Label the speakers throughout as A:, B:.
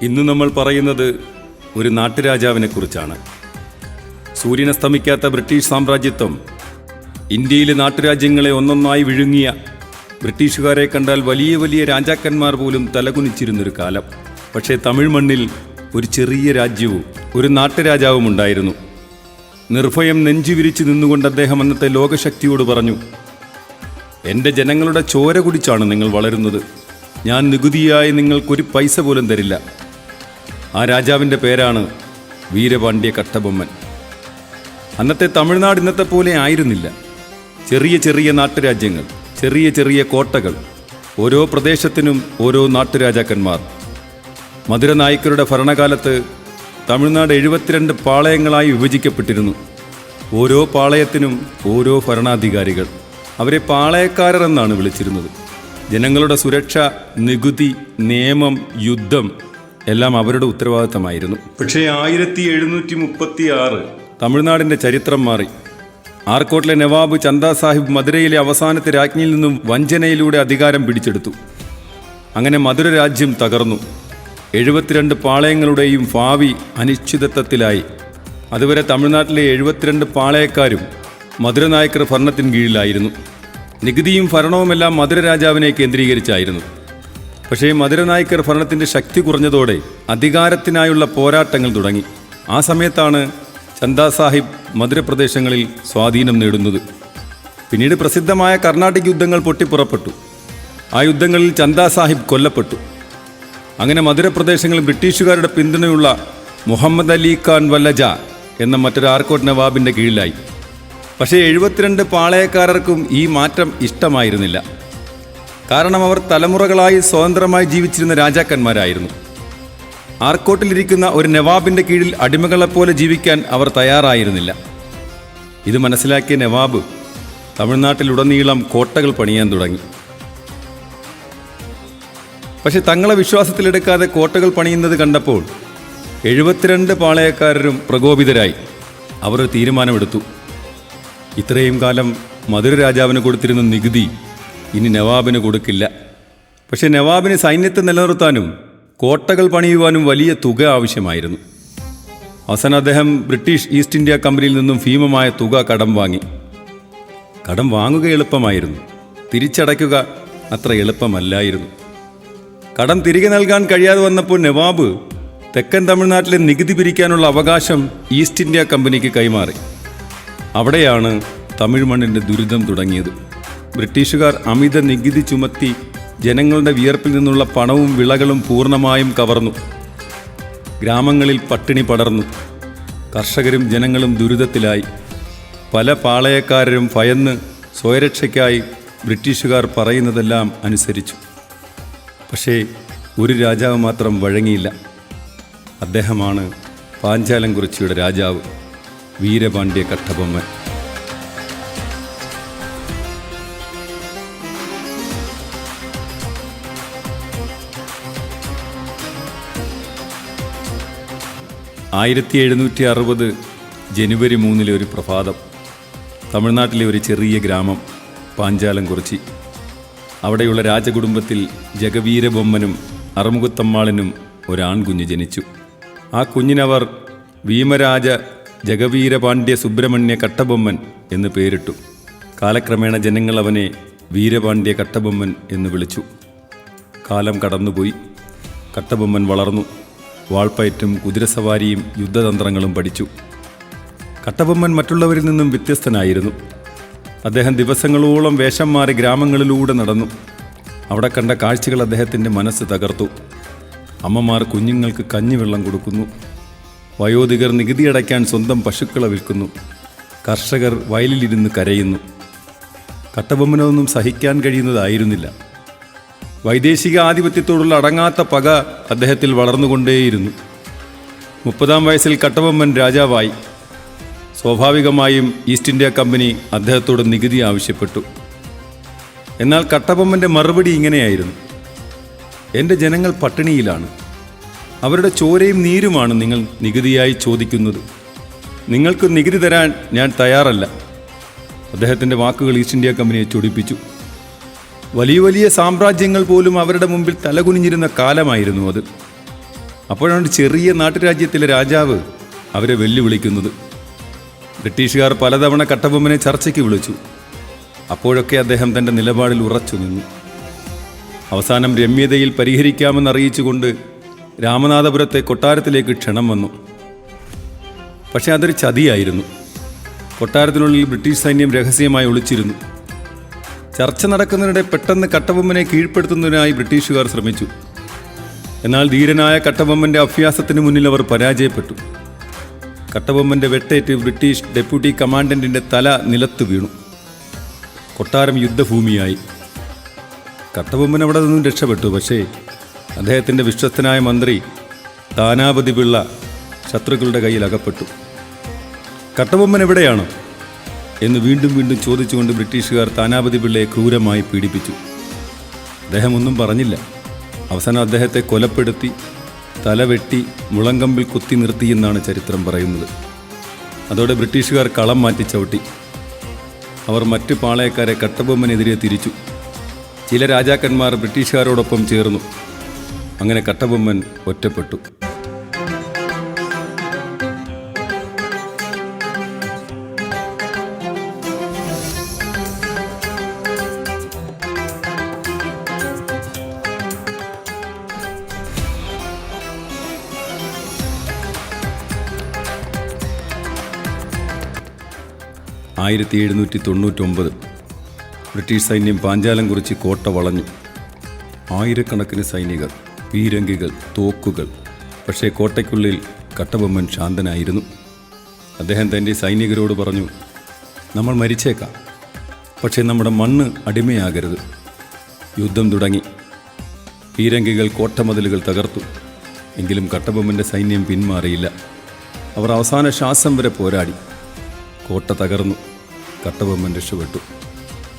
A: ഇന്ന് നമ്മൾ പറയുന്നത് ഒരു നാട്ടുരാജാവിനെക്കുറിച്ചാണ്. സൂര്യനസ്തമിക്കാത്ത ബ്രിട്ടീഷ് സാമ്രാജ്യത്വം ഇന്ത്യയിലെ നാട്ടുരാജ്യങ്ങളെ ഒന്നൊന്നായി വിഴുങ്ങിയ ബ്രിട്ടീഷുകാരെ കണ്ടാൽ വലിയ വലിയ രാജാക്കന്മാർ പോലും തലകുനിച്ചിരുന്നൊരു കാലം. പക്ഷേ തമിഴ് മണ്ണിൽ ഒരു ചെറിയ രാജ്യവും ഒരു നാട്ടുരാജാവും ഉണ്ടായിരുന്നു. നിർഭയം നെഞ്ചുവിരിച്ച് നിന്നുകൊണ്ട് അദ്ദേഹം അന്നത്തെ ലോകശക്തിയോട് പറഞ്ഞു, എൻ്റെ ജനങ്ങളുടെ ചോര കുടിച്ചാണ് നിങ്ങൾ വളരുന്നത്. ഞാൻ നികുതിയായി നിങ്ങൾക്കൊരു പൈസ പോലും തരില്ല. ആ രാജാവിൻ്റെ പേരാണ് വീരപാണ്ഡ്യ കട്ടബൊമ്മൻ. അന്നത്തെ തമിഴ്നാട് ഇന്നത്തെ പോലെ ആയിരുന്നില്ല. ചെറിയ ചെറിയ നാട്ടുരാജ്യങ്ങൾ, ചെറിയ ചെറിയ കോട്ടകൾ, ഓരോ പ്രദേശത്തിനും ഓരോ നാട്ടുരാജാക്കന്മാർ. മധുര നായ്ക്കരുടെ ഭരണകാലത്ത് തമിഴ്നാട് 72 പാളയങ്ങളായി വിഭജിക്കപ്പെട്ടിരുന്നു. ഓരോ പാളയത്തിനും ഓരോ ഭരണാധികാരികൾ. അവരെ പാളയക്കാരർ എന്നാണ് വിളിച്ചിരുന്നത്. ജനങ്ങളുടെ സുരക്ഷ, നികുതി, നിയമം, യുദ്ധം എല്ലാം അവരുടെ ഉത്തരവാദിത്തമായിരുന്നു. പക്ഷേ 1736 തമിഴ്നാടിൻ്റെ ചരിത്രം മാറി. ആർക്കോട്ടിലെ നവാബ് ചന്ദാ സാഹിബ് മധുരയിലെ അവസാനത്തെ രാജ്ഞിയിൽ നിന്നും വഞ്ചനയിലൂടെ അധികാരം പിടിച്ചെടുത്തു. അങ്ങനെ മധുര രാജ്യം തകർന്നു. 72 പാളയങ്ങളുടെയും ഭാവി അനിശ്ചിതത്വത്തിലായി. അതുവരെ തമിഴ്നാട്ടിലെ 72 പാളയക്കാരും മധുര നായക്കർ ഭരണത്തിന് കീഴിലായിരുന്നു. നികുതിയും ഭരണവുമെല്ലാം മധുര രാജാവിനെ കേന്ദ്രീകരിച്ചായിരുന്നു. പക്ഷേ മധുര നായക്കർ ഭരണത്തിൻ്റെ ശക്തി കുറഞ്ഞതോടെ അധികാരത്തിനായുള്ള പോരാട്ടങ്ങൾ തുടങ്ങി. ആ സമയത്താണ് ചന്ദാ സാഹിബ് മധുരപ്രദേശങ്ങളിൽ സ്വാധീനം നേടുന്നത്. പിന്നീട് പ്രസിദ്ധമായ കർണാട്ടിക് യുദ്ധങ്ങൾ പൊട്ടിപ്പുറപ്പെട്ടു. ആ യുദ്ധങ്ങളിൽ ചന്ദാ സാഹിബ് കൊല്ലപ്പെട്ടു. അങ്ങനെ മധുരപ്രദേശങ്ങളിൽ ബ്രിട്ടീഷുകാരുടെ പിന്തുണയുള്ള മുഹമ്മദ് അലി ഖാൻ വല്ലജ എന്ന മറ്റൊരു ആർക്കോട്ട് നവാബിൻ്റെ കീഴിലായി. പക്ഷേ 72 പാളയക്കാരർക്കും ഈ മാറ്റം ഇഷ്ടമായിരുന്നില്ല. കാരണം അവർ തലമുറകളായി സ്വതന്ത്രമായി ജീവിച്ചിരുന്ന രാജാക്കന്മാരായിരുന്നു. ആർക്കോട്ടിലിരിക്കുന്ന ഒരു നവാബിൻ്റെ കീഴിൽ അടിമകളെപ്പോലെ ജീവിക്കാൻ അവർ തയ്യാറായിരുന്നില്ല. ഇത് മനസ്സിലാക്കിയ നവാബ് തമിഴ്നാട്ടിലുടനീളം കോട്ടകൾ പണിയാൻ തുടങ്ങി. പക്ഷെ തങ്ങളെ വിശ്വാസത്തിലെടുക്കാതെ കോട്ടകൾ പണിയുന്നത് കണ്ടപ്പോൾ 72 പാളയക്കാരും പ്രകോപിതരായി. അവർ തീരുമാനമെടുത്തു, ഇത്രയും കാലം മധുര രാജാവിന് കൊടുത്തിരുന്ന നികുതി ഇനി നവാബിന് കൊടുക്കില്ല. പക്ഷെ നവാബിന് സൈന്യത്തെ നിലനിർത്താനും കോട്ടകൾ പണിയുവാനും വലിയ തുക ആവശ്യമായിരുന്നു. അവസാനം അദ്ദേഹം ബ്രിട്ടീഷ് ഈസ്റ്റ് ഇന്ത്യ കമ്പനിയിൽ നിന്നും ഭീമമായ തുക കടം വാങ്ങി. കടം വാങ്ങുക എളുപ്പമായിരുന്നു, തിരിച്ചടയ്ക്കുക അത്ര എളുപ്പമല്ലായിരുന്നു. കടം തിരികെ നൽകാൻ കഴിയാതെ വന്നപ്പോൾ നവാബ് തെക്കൻ തമിഴ്നാട്ടിലെ നികുതി പിരിക്കാനുള്ള അവകാശം ഈസ്റ്റ് ഇന്ത്യ കമ്പനിക്ക് കൈമാറി. അവിടെയാണ് തമിഴ് മണ്ണിൻ്റെ ദുരിതം തുടങ്ങിയത്. ബ്രിട്ടീഷുകാർ അമിത നികുതി ചുമത്തി ജനങ്ങളുടെ വിയർപ്പിൽ നിന്നുള്ള പണവും വിളകളും പൂർണ്ണമായും കവർന്നു. ഗ്രാമങ്ങളിൽ പട്ടിണി പടർന്നു. കർഷകരും ജനങ്ങളും ദുരിതത്തിലായി. പല പാളയക്കാരും ഭയന്ന് സ്വയരക്ഷയ്ക്കായി ബ്രിട്ടീഷുകാർ പറയുന്നതെല്ലാം അനുസരിച്ചു. പക്ഷേ ഒരു രാജാവ് മാത്രം വഴങ്ങിയില്ല. അദ്ദേഹമാണ് പാഞ്ചാലംകുറിച്ചിയുടെ രാജാവ് വീരപാണ്ഡ്യ കട്ടബൊമ്മൻ. ജനുവരി 3 ഒരു പ്രഭാതം, തമിഴ്നാട്ടിലെ ഒരു ചെറിയ ഗ്രാമം പാഞ്ചാലംകുറിച്ചി. അവിടെയുള്ള രാജകുടുംബത്തിൽ ജഗവീരബൊമ്മനും അറുമുഖത്തമ്മാളിനും ഒരാൺകുഞ്ഞ് ജനിച്ചു. ആ കുഞ്ഞിനവർ ഭീമരാജ ജഗവീരപാണ്ഡ്യ സുബ്രഹ്മണ്യ കട്ടബൊമ്മൻ എന്ന് പേരിട്ടു. കാലക്രമേണ ജനങ്ങൾ അവനെ വീരപാണ്ഡ്യ കട്ടബൊമ്മൻ എന്ന് വിളിച്ചു. കാലം കടന്നുപോയി. കട്ടബൊമ്മൻ വളർന്നു. വാൾപ്പയറ്റും കുതിരസവാരിയും യുദ്ധതന്ത്രങ്ങളും പഠിച്ചു. കട്ടബൊമ്മൻ മറ്റുള്ളവരിൽ നിന്നും വ്യത്യസ്തനായിരുന്നു. അദ്ദേഹം ദിവസങ്ങളോളം വേഷം മാറി ഗ്രാമങ്ങളിലൂടെ നടന്നു. അവിടെ കണ്ട കാഴ്ചകൾ അദ്ദേഹത്തിൻ്റെ മനസ്സ് തകർത്തു. അമ്മമാർ കുഞ്ഞുങ്ങൾക്ക് കഞ്ഞിവെള്ളം കൊടുക്കുന്നു. വയോധികർ നികുതി അടയ്ക്കാൻ സ്വന്തം പശുക്കളെ വിൽക്കുന്നു. കർഷകർ വയലിലിരുന്ന് കരയുന്നു. കട്ടബൊമ്മനൊന്നും സഹിക്കാൻ കഴിയുന്നതായിരുന്നില്ല. വൈദേശിക ആധിപത്യത്തോടുള്ള അടങ്ങാത്ത പക അദ്ദേഹത്തിൽ വളർന്നുകൊണ്ടേയിരുന്നു. 30-ാം വയസ്സിൽ കട്ടബൊമ്മൻ രാജാവായി. സ്വാഭാവികമായും ഈസ്റ്റ് ഇന്ത്യ കമ്പനി അദ്ദേഹത്തോട് നികുതി ആവശ്യപ്പെട്ടു. എന്നാൽ കട്ടബൊമ്മൻ്റെ മറുപടി ഇങ്ങനെയായിരുന്നു: എൻ്റെ ജനങ്ങൾ പട്ടിണിയിലാണ്. അവരുടെ ചോരയും നീരുമാണ് നിങ്ങൾ നികുതിയായി ചോദിക്കുന്നത്. നിങ്ങൾക്ക് നികുതി തരാൻ ഞാൻ തയ്യാറല്ല. അദ്ദേഹത്തിൻ്റെ വാക്കുകൾ ഈസ്റ്റ് ഇന്ത്യ കമ്പനിയെ ചൊടിപ്പിച്ചു. വലിയ വലിയ സാമ്രാജ്യങ്ങൾ പോലും അവരുടെ മുമ്പിൽ തലകുനിഞ്ഞിരുന്ന കാലമായിരുന്നു അത്. അപ്പോഴാണ് ചെറിയ നാട്ടുരാജ്യത്തിലെ രാജാവ് അവരെ വെല്ലുവിളിക്കുന്നത്. ബ്രിട്ടീഷുകാർ പലതവണ കട്ടബൊമ്മനെ ചർച്ചയ്ക്ക് വിളിച്ചു. അപ്പോഴൊക്കെ അദ്ദേഹം തൻ്റെ നിലപാടിൽ ഉറച്ചു നിന്നു. അവസാനം രമ്യതയിൽ പരിഹരിക്കാമെന്നറിയിച്ചുകൊണ്ട് രാമനാഥപുരത്തെ കൊട്ടാരത്തിലേക്ക് ക്ഷണം വന്നു. പക്ഷേ അതൊരു ചതിയായിരുന്നു. കൊട്ടാരത്തിനുള്ളിൽ ബ്രിട്ടീഷ് സൈന്യം രഹസ്യമായി ഒളിച്ചിരുന്നു. ചർച്ച നടക്കുന്നതിനിടെ പെട്ടെന്ന് കട്ടബൊമ്മനെ കീഴ്പ്പെടുത്തുന്നതിനായി ബ്രിട്ടീഷുകാർ ശ്രമിച്ചു. എന്നാൽ ധീരനായ കട്ടബൊമ്മൻ്റെ അഭ്യാസത്തിന് മുന്നിൽ അവർ പരാജയപ്പെട്ടു. കട്ടബൊമ്മൻ്റെ വെട്ടേറ്റ് ബ്രിട്ടീഷ് ഡെപ്യൂട്ടി കമാൻഡൻറ്റിൻ്റെ തല നിലത്ത് വീണു. കൊട്ടാരം യുദ്ധഭൂമിയായി. കട്ടബൊമ്മൻ അവിടെ നിന്നും രക്ഷപ്പെട്ടു. പക്ഷേ അദ്ദേഹത്തിൻ്റെ വിശ്വസ്തനായ മന്ത്രി താനാപതി പിള്ള ശത്രുക്കളുടെ കയ്യിൽ അകപ്പെട്ടു. കട്ടബൊമ്മൻ എവിടെയാണ് എന്ന് വീണ്ടും വീണ്ടും ചോദിച്ചുകൊണ്ട് ബ്രിട്ടീഷുകാർ താനാപതി പിള്ളയെ ക്രൂരമായി പീഡിപ്പിച്ചു. അദ്ദേഹം ഒന്നും പറഞ്ഞില്ല. അവസാനം അദ്ദേഹത്തെ കൊലപ്പെടുത്തി തലവെട്ടി മുളങ്കമ്പിൽ കുത്തി നിർത്തിയെന്നാണ് ചരിത്രം പറയുന്നത്. അതോടെ ബ്രിട്ടീഷുകാർ കളം മാറ്റി ചവിട്ടി. അവർ മറ്റു പാളയക്കാരെ കട്ടബൊമ്മനെതിരെ തിരിച്ചു. ചില രാജാക്കന്മാർ ബ്രിട്ടീഷുകാരോടൊപ്പം ചേർന്നു. അങ്ങനെ കട്ടബൊമ്മൻ ഒറ്റപ്പെട്ടു. ആയിരത്തി 1799 ബ്രിട്ടീഷ് സൈന്യം പാഞ്ചാലം കുറിച്ച് കോട്ട വളഞ്ഞു. ആയിരക്കണക്കിന് സൈനികർ, പീരങ്കികൾ, തോക്കുകൾ. പക്ഷേ കോട്ടയ്ക്കുള്ളിൽ കട്ടബൊമ്മൻ ശാന്തനായിരുന്നു. അദ്ദേഹം തൻ്റെ സൈനികരോട് പറഞ്ഞു, നമ്മൾ മരിച്ചേക്കാം, പക്ഷേ നമ്മുടെ മണ്ണ് അടിമയാകരുത്. യുദ്ധം തുടങ്ങി. പീരങ്കികൾ കോട്ടമതിലുകൾ തകർത്തു. എങ്കിലും കട്ടബൊമ്മൻ്റെ സൈന്യം പിന്മാറിയില്ല. അവർ അവസാന ശ്വാസം വരെ പോരാടി. കോട്ട തകർന്നു. കട്ടബൊമ്മൻ രക്ഷപ്പെട്ടു.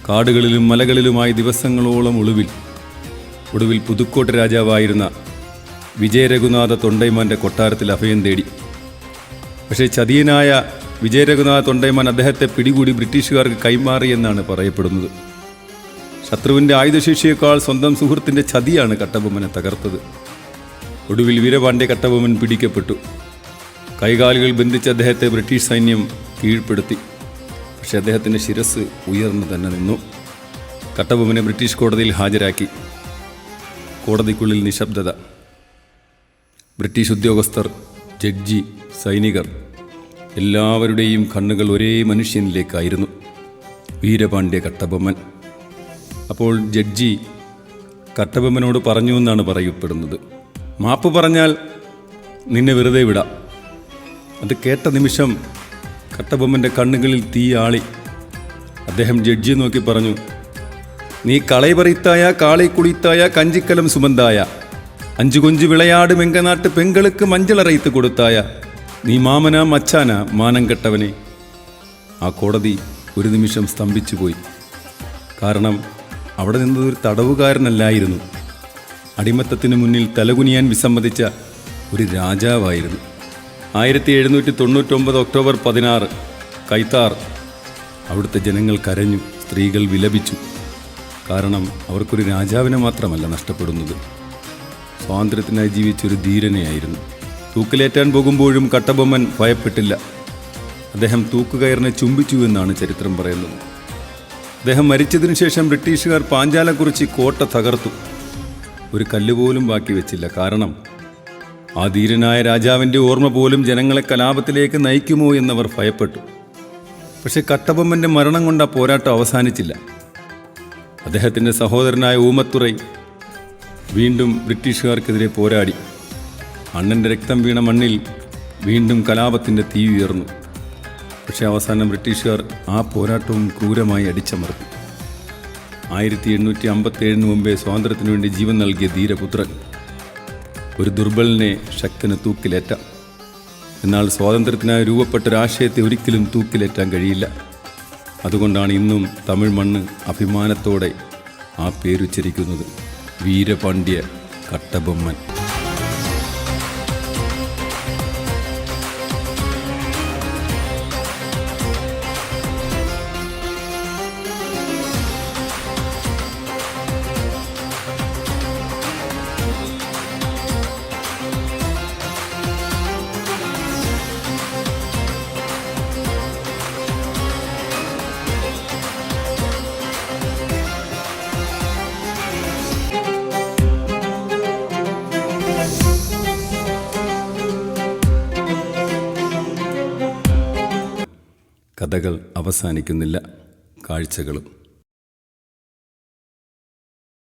A: കാടുകളിലും മലകളിലുമായി ദിവസങ്ങളോളം ഒടുവിൽ പുതുക്കോട്ട രാജാവായിരുന്ന വിജയരഘുനാഥ തൊണ്ടൈമാൻ്റെ കൊട്ടാരത്തിൽ അഭയം തേടി. പക്ഷേ ചതിയനായ വിജയരഘുനാഥ തൊണ്ടൈമാൻ അദ്ദേഹത്തെ പിടികൂടി ബ്രിട്ടീഷുകാർക്ക് കൈമാറിയെന്നാണ് പറയപ്പെടുന്നത്. ശത്രുവിൻ്റെ ആയുധശേഷിയേക്കാൾ സ്വന്തം സുഹൃത്തിൻ്റെ ചതിയാണ് കട്ടബൊമ്മനെ തകർത്തത്. ഒടുവിൽ വീരപാണ്ഡ്യ കട്ടബൊമ്മൻ പിടിക്കപ്പെട്ടു. കൈകാലുകൾ ബന്ധിച്ച് അദ്ദേഹത്തെ ബ്രിട്ടീഷ് സൈന്യം കീഴ്പ്പെടുത്തി. പക്ഷെ അദ്ദേഹത്തിൻ്റെ ശിരസ് ഉയർന്നു തന്നെ നിന്നു. കട്ടബൊമ്മനെ ബ്രിട്ടീഷ് കോടതിയിൽ ഹാജരാക്കി. കോടതിക്കുള്ളിൽ നിശബ്ദത. ബ്രിട്ടീഷ് ഉദ്യോഗസ്ഥർ, ജഡ്ജി, സൈനികർ എല്ലാവരുടെയും കണ്ണുകൾ ഒരേ മനുഷ്യനിലേക്കായിരുന്നു, വീരപാണ്ഡ്യ കട്ടബൊമ്മൻ. അപ്പോൾ ജഡ്ജി കട്ടബൊമ്മനോട് പറഞ്ഞു എന്നാണ് പറയപ്പെടുന്നത്, മാപ്പ് പറഞ്ഞാൽ നിന്നെ വെറുതെ വിടാം. അത് കേട്ട നിമിഷം കട്ടബൊമ്മൻ്റെ കണ്ണുകളിൽ തീയാളി. അദ്ദേഹം ജഡ്ജിയെ നോക്കി പറഞ്ഞു, നീ കളൈപറിത്തായ കാളை കുളിത്തായ കഞ്ചിക്കലം സുമന്തായ അഞ്ചു കൊഞ്ചു വിളയാട് മെങ്കനാട്ട് പെങ്ങൾക്ക് മഞ്ചളറയിത്ത് കൊടുത്തായ നീ മാമന മച്ചാന മാനം കെട്ടവനെ. ആ കോടതി ഒരു നിമിഷം സ്തംഭിച്ചു പോയി. കാരണം അവിടെ നിന്നതൊരു തടവുകാരനല്ലായിരുന്നു, അടിമത്തത്തിന് മുന്നിൽ തലകുനിയാൻ വിസമ്മതിച്ച ഒരു രാജാവായിരുന്നു. 1799 ഒക്ടോബർ 16 കൈത്താർ. അവിടുത്തെ ജനങ്ങൾ കരഞ്ഞു, സ്ത്രീകൾ വിലപിച്ചു. കാരണം അവർക്കൊരു രാജാവിനെ മാത്രമല്ല നഷ്ടപ്പെടുന്നത്, സ്വാതന്ത്ര്യത്തിനായി ജീവിച്ചൊരു ധീരനെയായിരുന്നു. തൂക്കിലേറ്റാൻ പോകുമ്പോഴും കട്ടബൊമ്മൻ ഭയപ്പെട്ടില്ല. അദ്ദേഹം തൂക്കുകയറിനെ ചുംബിച്ചു എന്നാണ് ചരിത്രം പറയുന്നത്. അദ്ദേഹം മരിച്ചതിനു ശേഷം ബ്രിട്ടീഷുകാർ പാഞ്ചാലക്കുറിച്ചി കോട്ട തകർത്തു. ഒരു കല്ലുപോലും ബാക്കി വെച്ചില്ല. കാരണം ആ ധീരനായ രാജാവിൻ്റെ ഓർമ്മ പോലും ജനങ്ങളെ കലാപത്തിലേക്ക് നയിക്കുമോ എന്നവർ ഭയപ്പെട്ടു. പക്ഷെ കട്ടബൊമ്മൻ്റെ മരണം കൊണ്ട് ആ പോരാട്ടം അവസാനിച്ചില്ല. അദ്ദേഹത്തിൻ്റെ സഹോദരനായ ഊമത്തുറൈ വീണ്ടും ബ്രിട്ടീഷുകാർക്കെതിരെ പോരാടി. അണ്ണൻ്റെ രക്തം വീണ മണ്ണിൽ വീണ്ടും കലാപത്തിൻ്റെ തീ ഉയർന്നു. പക്ഷെ അവസാനം ബ്രിട്ടീഷുകാർ ആ പോരാട്ടവും ക്രൂരമായി അടിച്ചമർത്തി. 1857 മുമ്പേ സ്വാതന്ത്ര്യത്തിനു വേണ്ടി ജീവൻ നൽകിയ ധീരപുത്രൻ. ഒരു ദുർബലനെ ശക്തന് തൂക്കിലേറ്റാം. എന്നാൽ സ്വാതന്ത്ര്യത്തിനായി രൂപപ്പെട്ട ഒരാശയത്തെ ഒരിക്കലും തൂക്കിലേറ്റാൻ കഴിയില്ല. അതുകൊണ്ടാണ് ഇന്നും തമിഴ് മണ്ണ് അഭിമാനത്തോടെ ആ പേരുച്ചരിക്കുന്നത്, വീരപാണ്ഡ്യ കട്ടബൊമ്മൻ. കഥകൾ അവസാനിക്കുന്നില്ല, കാഴ്ചകളും.